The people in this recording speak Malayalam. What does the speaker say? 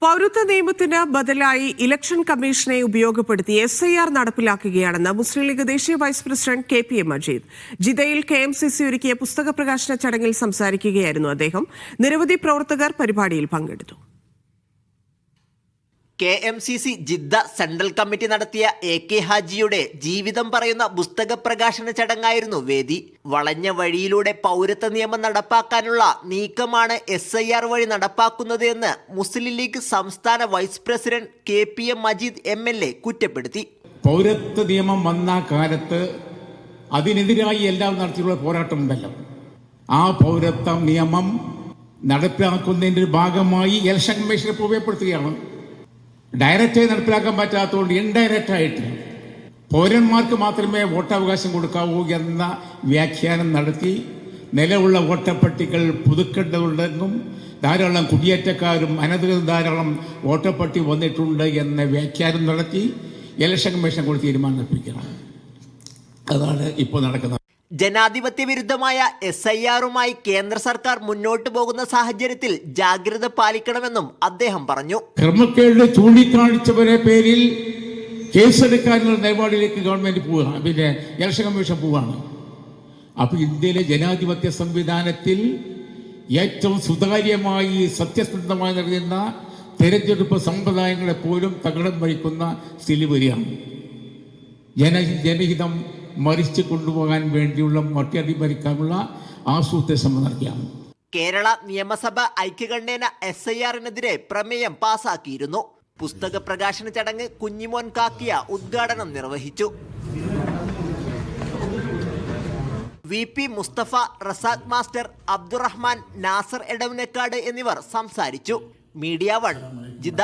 പൗരത്വ നിയമത്തിന് ബദലായി ഇലക്ഷൻ കമ്മീഷനെ ഉപയോഗപ്പെടുത്തി SIR നടപ്പിലാക്കുകയാണെന്ന് മുസ്ലിം ലീഗ് ദേശീയ വൈസ് പ്രസിഡന്റ് KPA മജീദ്. ജിദ്ദയിൽ KMCC ഒരുക്കിയ പുസ്തക പ്രകാശന ചടങ്ങിൽ സംസാരിക്കുകയായിരുന്നു അദ്ദേഹം. നിരവധി പ്രവർത്തകർ പരിപാടിയിൽ പങ്കെടുത്തു. KMCC ജിദ്ദ സെൻട്രൽ കമ്മിറ്റി നടത്തിയ AK ഹാജിയുടെ ജീവിതം പറയുന്ന പുസ്തക പ്രകാശന ചടങ്ങായിരുന്നു വേദി. വളഞ്ഞ വഴിയിലൂടെ പൗരത്വ നിയമം നടപ്പാക്കാനുള്ള നീക്കമാണ് SIR വഴി നടപ്പാക്കുന്നത് എന്ന് മുസ്ലിം ലീഗ് സംസ്ഥാന vice president KPA Majeed MLA കുറ്റപ്പെടുത്തി. പൗരത്വ നിയമം വന്ന കാലത്ത് അതിനെതിരായി എല്ലാം നടത്തിയുള്ള പോരാട്ടമുണ്ടല്ലോ. ആ പൗരത്വ നിയമം നടപ്പിലാക്കുന്നതിൻ്റെ ഭാഗമായി ഇലക്ഷൻ കമ്മീഷനെ ഉപയോഗപ്പെടുത്തുകയാണ്. ഡയറക്റ്റായി നടപ്പിലാക്കാൻ പറ്റാത്തതുകൊണ്ട് ഇൻഡയറക്റ്റായിട്ട് പൗരന്മാർക്ക് മാത്രമേ വോട്ടവകാശം കൊടുക്കാവൂ എന്ന വ്യാഖ്യാനം നടത്തി നിലവിലുള്ള വോട്ടപ്പട്ടികൾ പുതുക്കേണ്ടതുണ്ടെന്നും ധാരാളം കുടിയേറ്റക്കാരും അനധികൃത ധാരാളം വോട്ടപ്പട്ടി വന്നിട്ടുണ്ട് എന്ന വ്യാഖ്യാനം നടത്തി ഇലക്ഷൻ കമ്മീഷൻ കൂടി തീരുമാനിപ്പിക്കണം. അതാണ് ഇപ്പോൾ നടക്കുന്നത്. ജനാധിപത്യ വിരുദ്ധമായ SIRുമായി കേന്ദ്ര സർക്കാർ മുന്നോട്ട് പോകുന്ന സാഹചര്യത്തിൽ ജാഗ്രത പാലിക്കണമെന്നും അദ്ദേഹം പറഞ്ഞു. ക്രമക്കേട് ചൂണ്ടിക്കാണിച്ചവരെ പേരിൽ കേസെടുക്കാനുള്ള നിലപാടിലേക്ക് ഗവൺമെന്റ് പോവുകയാണ്, പിന്നെ ഇലക്ഷൻ കമ്മീഷൻ പോവുകയാണ്. അപ്പോൾ ഇന്ത്യയിലെ ജനാധിപത്യ സംവിധാനത്തിൽ ഏറ്റവും സുതാര്യമായി സത്യസന്ധമായി നടത്തുന്ന തെരഞ്ഞെടുപ്പ് സമ്പ്രദായങ്ങളെ പോലും തകിടം വഹിക്കുന്ന സ്ഥിതി വരികയാണ്. ജനഹിതം മറിച്ച് കൊണ്ടുപോകാൻ വേണ്ടിയുള്ള അട്ടിമറിക്കാനുള്ള ആസൂത്രണ ശ്രമം നടത്തിയാണ്. കേരള നിയമസഭ ഐക്യകണ്ഠേന SIRനെതിരെ പ്രമേയം പാസാക്കിയിരുന്നു. പുസ്തക പ്രകാശന ചടങ്ങ് കുഞ്ഞിമോൻ കാക്കിയ ഉദ്ഘാടനം നിർവഹിച്ചു. VP മുസ്തഫ, റസാഖ് മാസ്റ്റർ, അബ്ദുറഹ്മാൻ, നാസർ എടവനക്കാട് എന്നിവർ സംസാരിച്ചു. Media 1 Jeddah.